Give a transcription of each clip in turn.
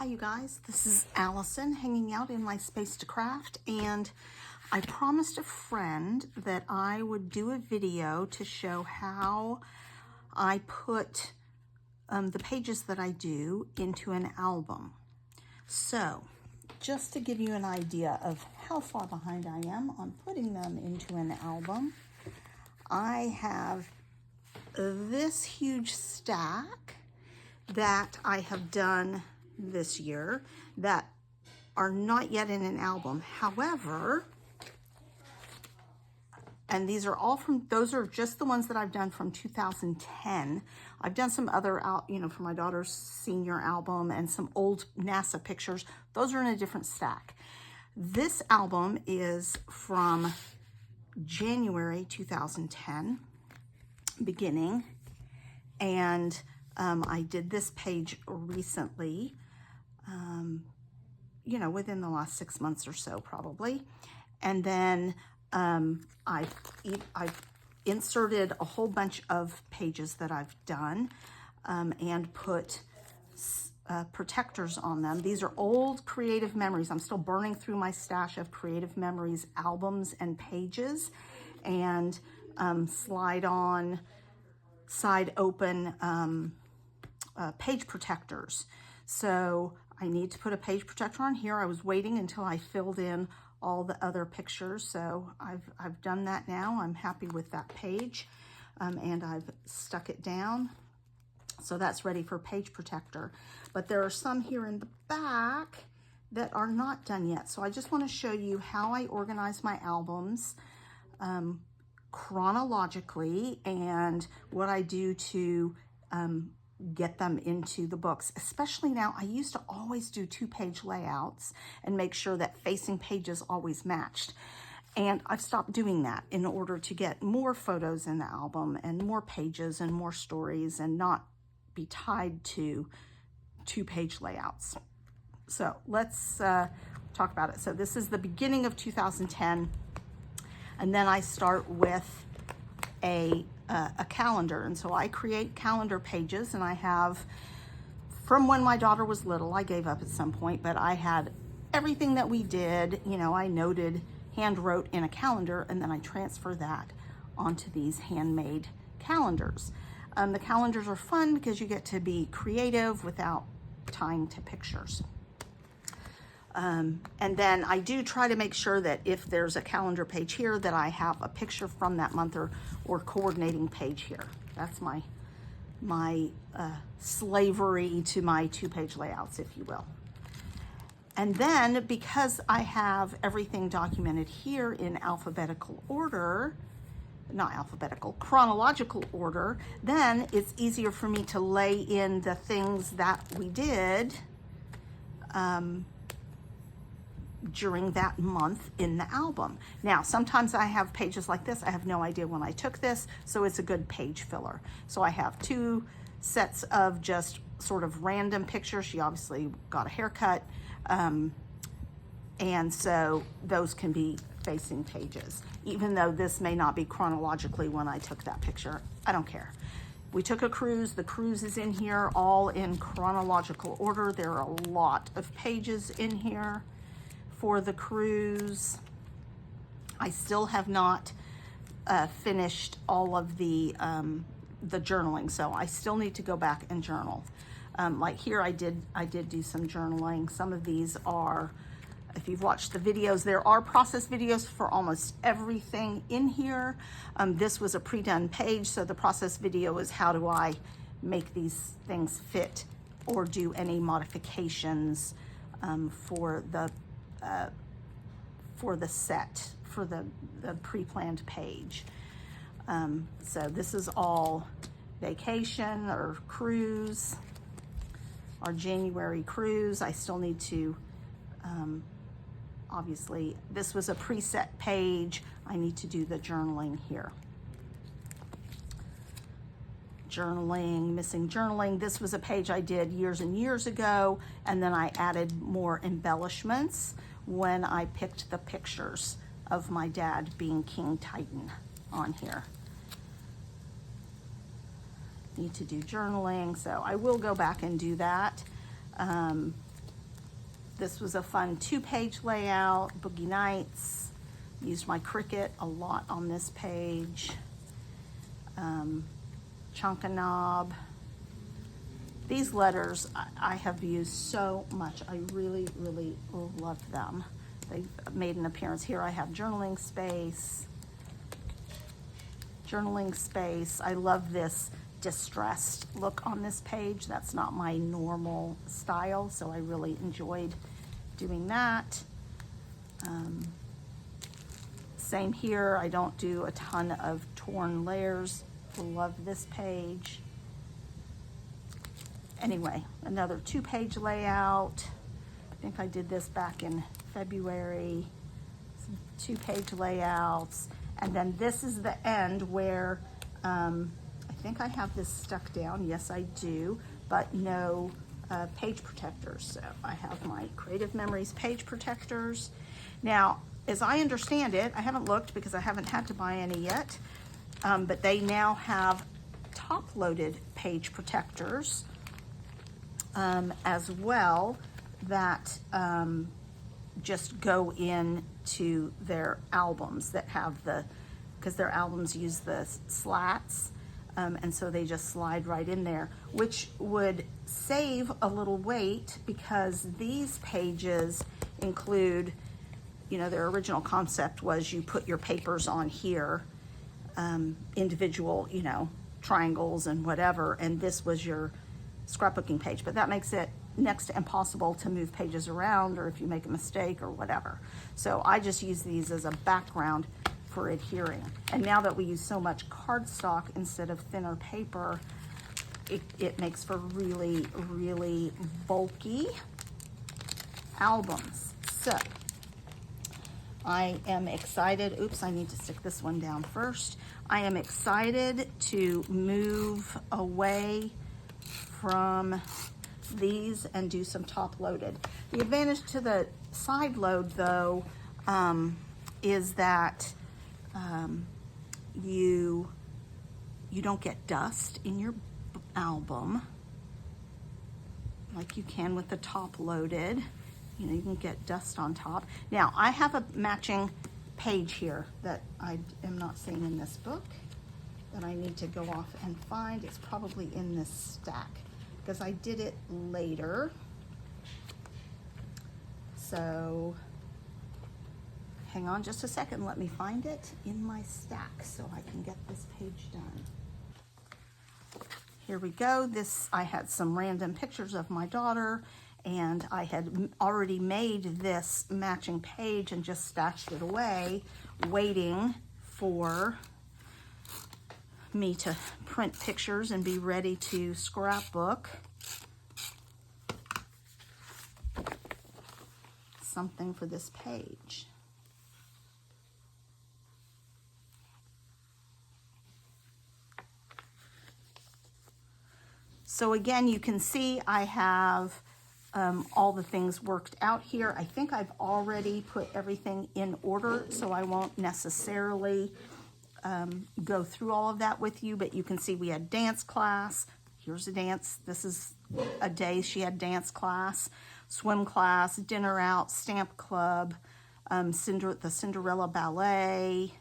Hi you guys, this is Allison hanging out in my space to craft, and I promised a friend that I would do a video to show how I put the pages that I do into an album. So just to give you an idea of how far behind I am on putting them into an album, I have this huge stack that I have done this year that are not yet in an album. However, and these are all from, those are just the ones that I've done from 2010. I've done some other out, for my daughter's senior album and some old NASA pictures. Those are in a different stack. This album is from January 2010 beginning, and I did this page recently, within the last 6 months or so probably. And then I've inserted a whole bunch of pages that I've done and put protectors on them. These are old Creative Memories. I'm still burning through my stash of Creative Memories albums and pages, and slide on, side open page protectors. So I need to put a page protector on here. I was waiting until I filled in all the other pictures, so I've done that now. I'm happy with that page, and I've stuck it down. So that's ready for page protector. But there are some here in the back that are not done yet. So I just want to show you how I organize my albums chronologically, and what I do to get them into the books. Especially now, I used to always do 2-page layouts and make sure that facing pages always matched. And I've stopped doing that in order to get more photos in the album and more pages and more stories, and not be tied to 2-page layouts. So let's talk about it. So this is the beginning of 2010. And then I start with a calendar. And so I create calendar pages, and I have, from when my daughter was little, I gave up at some point, but I had everything that we did, I noted, hand wrote in a calendar, and then I transfer that onto these handmade calendars. The calendars are fun because you get to be creative without tying to pictures. And then I do try to make sure that if there's a calendar page here, that I have a picture from that month or coordinating page here. That's my slavery to my 2-page layouts, if you will. And then, because I have everything documented here in alphabetical order, not alphabetical, chronological order, then it's easier for me to lay in the things that we did during that month in the album. Now, sometimes I have pages like this. I have no idea when I took this, so it's a good page filler. So I have 2 sets of just sort of random pictures. She obviously got a haircut, and so those can be facing pages. Even though this may not be chronologically when I took that picture, I don't care. We took a cruise. The cruise is in here, all in chronological order. There are a lot of pages in here for the cruise. I still have not finished all of the journaling, so I still need to go back and journal. Like here, I did do some journaling. Some of these are, if you've watched the videos, there are process videos for almost everything in here. This was a pre-done page, so the process video is how do I make these things fit or do any modifications for the set, for the pre-planned page. So this is all vacation or cruise, our January cruise. I still need to, obviously, this was a preset page. I need to do the journaling here. Journaling, missing journaling. This was a page I did years and years ago, and then I added more embellishments when I picked the pictures of my dad being King Titan on here. Need to do journaling, so I will go back and do that. This was a fun 2-page layout. Boogie Nights. Used my Cricut a lot on this page. Chunk-a-Knob. These letters I have used so much. I really, really love them. They've made an appearance here. I have journaling space. Journaling space. I love this distressed look on this page. That's not my normal style, so I really enjoyed doing that. Same here. I don't do a ton of torn layers. Love this page. Anyway, another 2-page layout. I think I did this back in February. Some 2-page layouts. And then this is the end where I think I have this stuck down. Yes, I do, but no page protectors. So I have my Creative Memories page protectors. Now, as I understand it, I haven't looked because I haven't had to buy any yet, but they now have top-loaded page protectors as well that just go into their albums that have because their albums use the slats, and so they just slide right in there, which would save a little weight because these pages include, their original concept was you put your papers on here, individual, triangles and whatever, and this was your scrapbooking page, but that makes it next to impossible to move pages around or if you make a mistake or whatever. So I just use these as a background for adhering. And now that we use so much cardstock instead of thinner paper, it makes for really, really bulky albums. So I am excited. Oops, I need to stick this one down first. I am excited to move away from these and do some top loaded. The advantage to the side load though is that you don't get dust in your album like you can with the top loaded. You can get dust on top. Now I have a matching page here that I am not seeing in this book that I need to go off and find. It's probably in this stack because I did it later. So hang on just a second. Let me find it in my stack so I can get this page done. Here we go. I had some random pictures of my daughter, and I had already made this matching page and just stashed it away, waiting for me to print pictures and be ready to scrapbook something for this page. So again, you can see I have all the things worked out here. I think I've already put everything in order, so I won't necessarily go through all of that with you, but you can see we had dance class. Here's a dance. This is a day she had dance class, swim class, dinner out, stamp club, the Cinderella Ballet,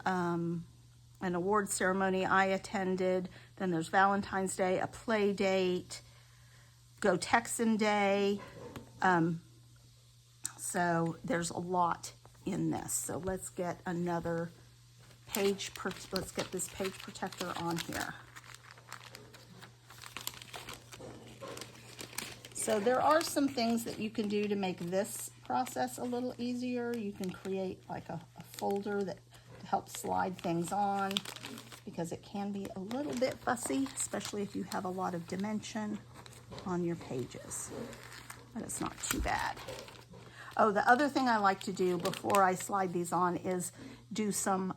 an award ceremony I attended. Then there's Valentine's Day, a play date, Go Texan Day. So there's a lot in this. So let's get another page, let's get this page protector on here. So there are some things that you can do to make this process a little easier. You can create like a folder that helps slide things on, because it can be a little bit fussy, especially if you have a lot of dimension on your pages, but it's not too bad. Oh, the other thing I like to do before I slide these on is do some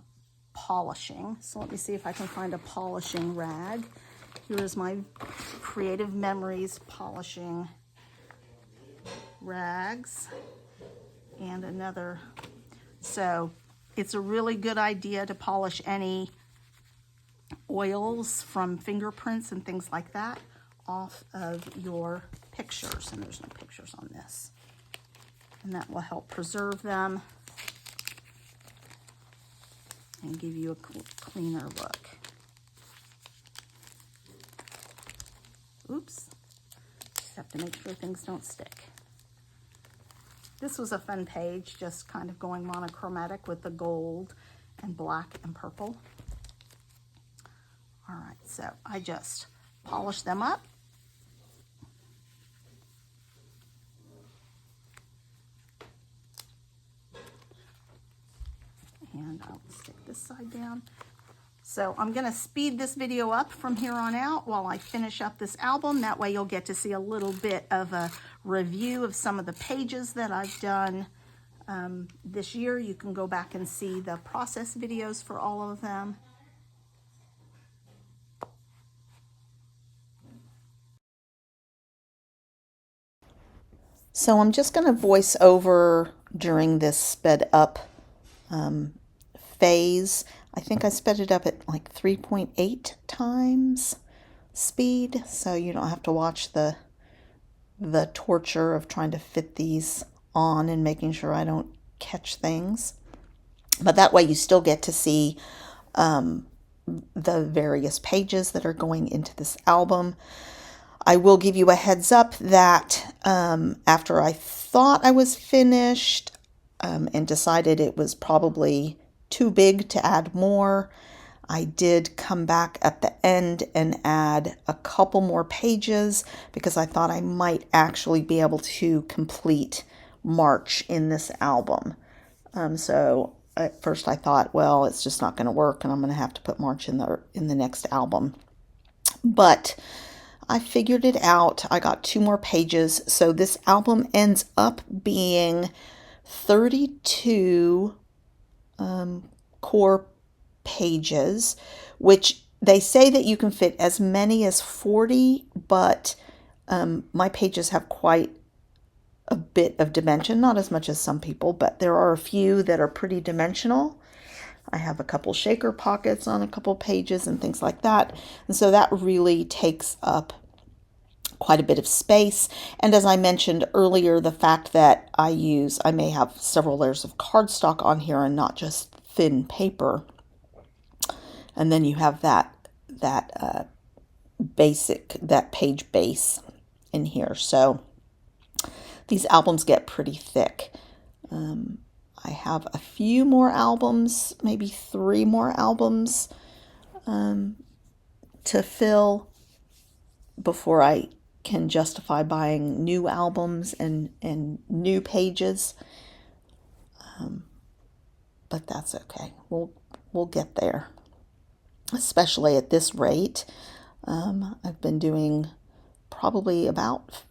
polishing. So let me see if I can find a polishing rag. Here is my Creative Memories polishing rags and another. So it's a really good idea to polish any oils from fingerprints and things like that off of your pictures. And there's no pictures on this. and that will help preserve them and give you a cleaner look. Oops, just have to make sure things don't stick. This was a fun page, just kind of going monochromatic with the gold and black and purple. All right, so I just polish them up. And I'll stick this side down. So I'm going to speed this video up from here on out while I finish up this album. That way you'll get to see a little bit of a review of some of the pages that I've done this year. You can go back and see the process videos for all of them. So I'm just going to voice over during this sped up phase. I think I sped it up at like 3.8 times speed, so you don't have to watch the torture of trying to fit these on and making sure I don't catch things. But that way you still get to see the various pages that are going into this album. I will give you a heads up that after I thought I was finished and decided it was probably too big to add more, I did come back at the end and add a couple more pages because I thought I might actually be able to complete March in this album. So at first I thought, well, it's just not going to work and I'm going to have to put March in the next album. But I figured it out. I got 2 more pages. So this album ends up being 32 core pages, which they say that you can fit as many as 40, but my pages have quite a bit of dimension, not as much as some people, but there are a few that are pretty dimensional. I have a couple shaker pockets on a couple pages and things like that. And so that really takes up quite a bit of space. And as I mentioned earlier, the fact that I may have several layers of cardstock on here and not just thin paper. And then you have that page base in here. So these albums get pretty thick. I have a few more albums, maybe 3 more albums to fill before I can justify buying new albums and new pages. But that's okay. We'll get there. Especially at this rate. I've been doing probably about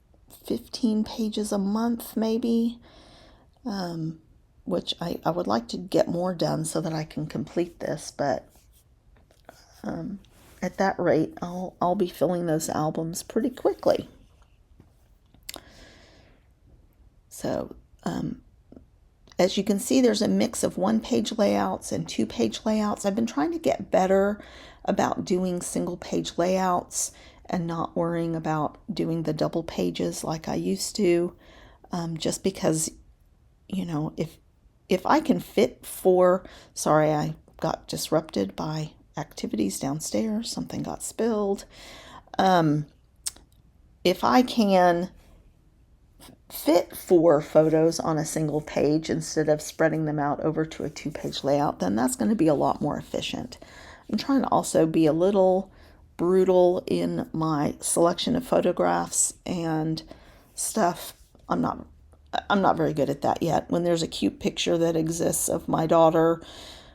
15 pages a month, maybe, which I would like to get more done so that I can complete this, but at that rate, I'll be filling those albums pretty quickly. So, as you can see, there's a mix of 1-page layouts and 2-page layouts. I've been trying to get better about doing single-page layouts and not worrying about doing the double pages like I used to, just because, you know, if I can fit 4, sorry, I got disrupted by activities downstairs, something got spilled. If I can fit 4 photos on a single page instead of spreading them out over to a 2-page layout, then that's going to be a lot more efficient. I'm trying to also be a little brutal in my selection of photographs and stuff. I'm not very good at that yet. When there's a cute picture that exists of my daughter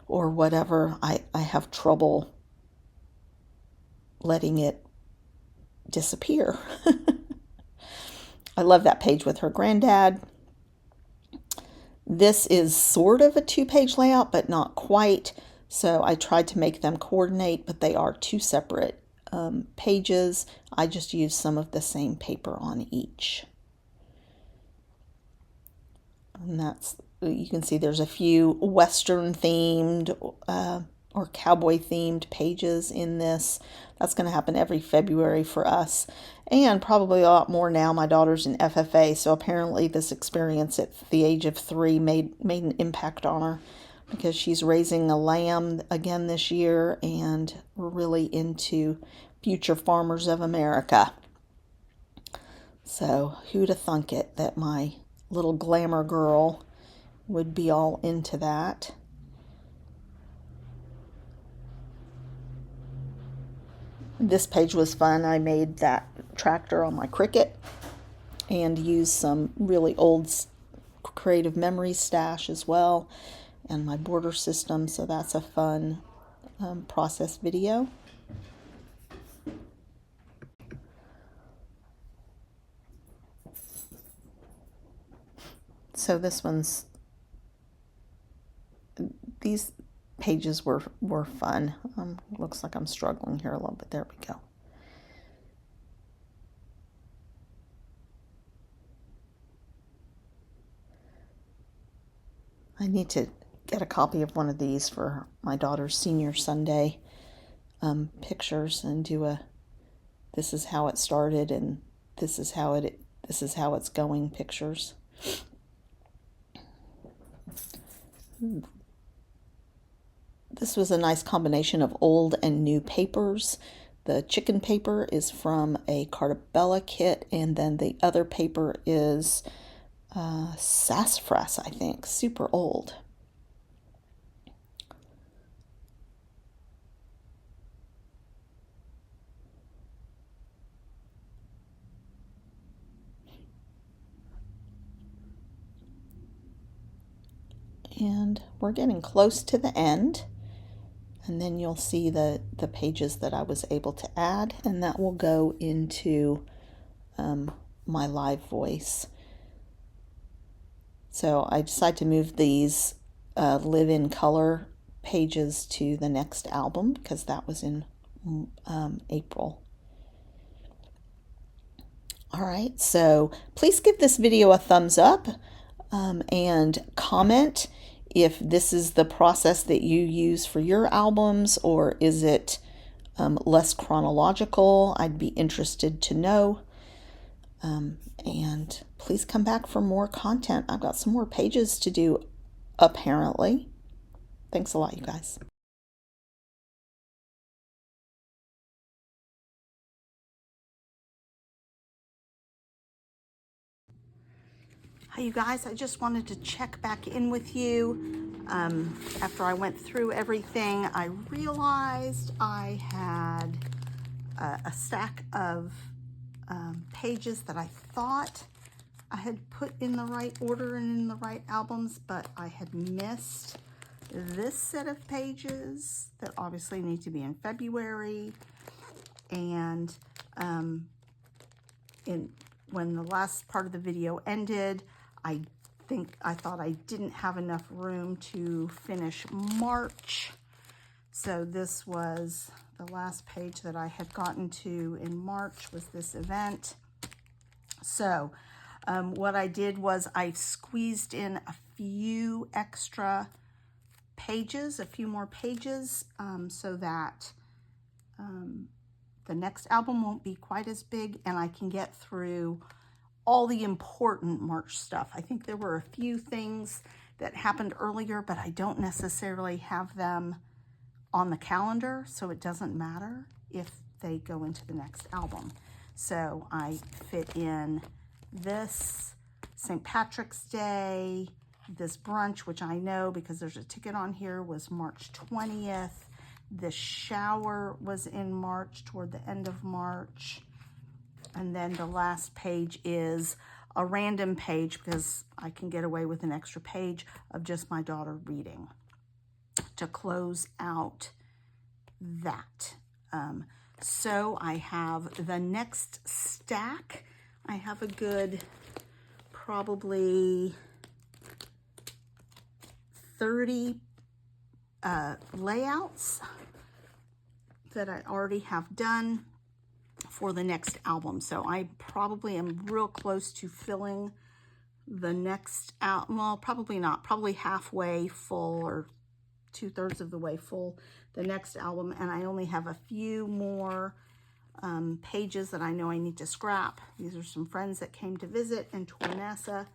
or whatever, I have trouble letting it disappear. I love that page with her granddad. This is sort of a 2-page layout, but not quite. So I tried to make them coordinate, but they are 2 separate pages. I just used some of the same paper on each. And you can see there's a few Western themed or cowboy themed pages in this. That's going to happen every February for us, and probably a lot more now. My daughter's in FFA, so apparently this experience at the age of 3 made an impact on her, because she's raising a lamb again this year, and we're really into Future Farmers of America. So who'd have thunk it that my little glamour girl would be all into that. This page was fun. I made that tractor on my Cricut and used some really old Creative Memories stash as well, and my border system, so that's a fun process video. So these pages were fun. Looks like I'm struggling here a little bit. There we go. I need to get a copy of one of these for my daughter's senior Sunday pictures, and do a this is how it started and this is how it's going pictures. This was a nice combination of old and new papers. The chicken paper is from a Cartabella kit, and then the other paper is sassafras, I think, super old. And we're getting close to the end, and then you'll see the pages that I was able to add, and that will go into my live voice. So I decided to move these live in color pages to the next album, because that was in April. All right, so please give this video a thumbs up, and comment if this is the process that you use for your albums, or is it less chronological. I'd be interested to know. And please come back for more content. I've got some more pages to do, apparently. Thanks a lot, you guys. Hi, you guys. I just wanted to check back in with you. After I went through everything, I realized I had a stack of pages that I thought I had put in the right order and in the right albums, but I had missed this set of pages that obviously need to be in February. And when the last part of the video ended, I thought I didn't have enough room to finish March. So this was the last page that I had gotten to in March, was this event. So what I did was I squeezed in a few extra pages, a few more pages, so that the next album won't be quite as big, and I can get through all the important March stuff. I think there were a few things that happened earlier, but I don't necessarily have them on the calendar, so it doesn't matter if they go into the next album. So I fit in this St. Patrick's Day, this brunch, which I know because there's a ticket on here, was March 20th. The shower was in March, toward the end of March. And then the last page is a random page, because I can get away with an extra page of just my daughter reading to close out that. So I have the next stack. I have a good probably 30 layouts that I already have done for the next album. So I probably am real close to filling the next album. Well, probably not, probably halfway full or 2/3 of the way full the next album, and I only have a few more pages that I know I need to scrap. These are some friends that came to visit in Tornassa,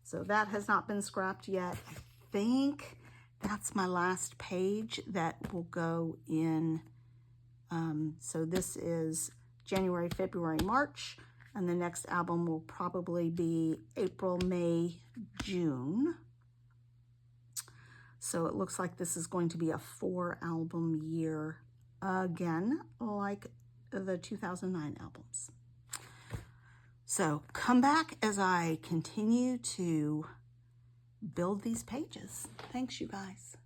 so that has not been scrapped yet. I think that's my last page that will go in. So this is January, February, March, and the next album will probably be April, May, June. So it looks like this is going to be a 4-album year again, like the 2009 albums. So come back as I continue to build these pages. Thanks, you guys.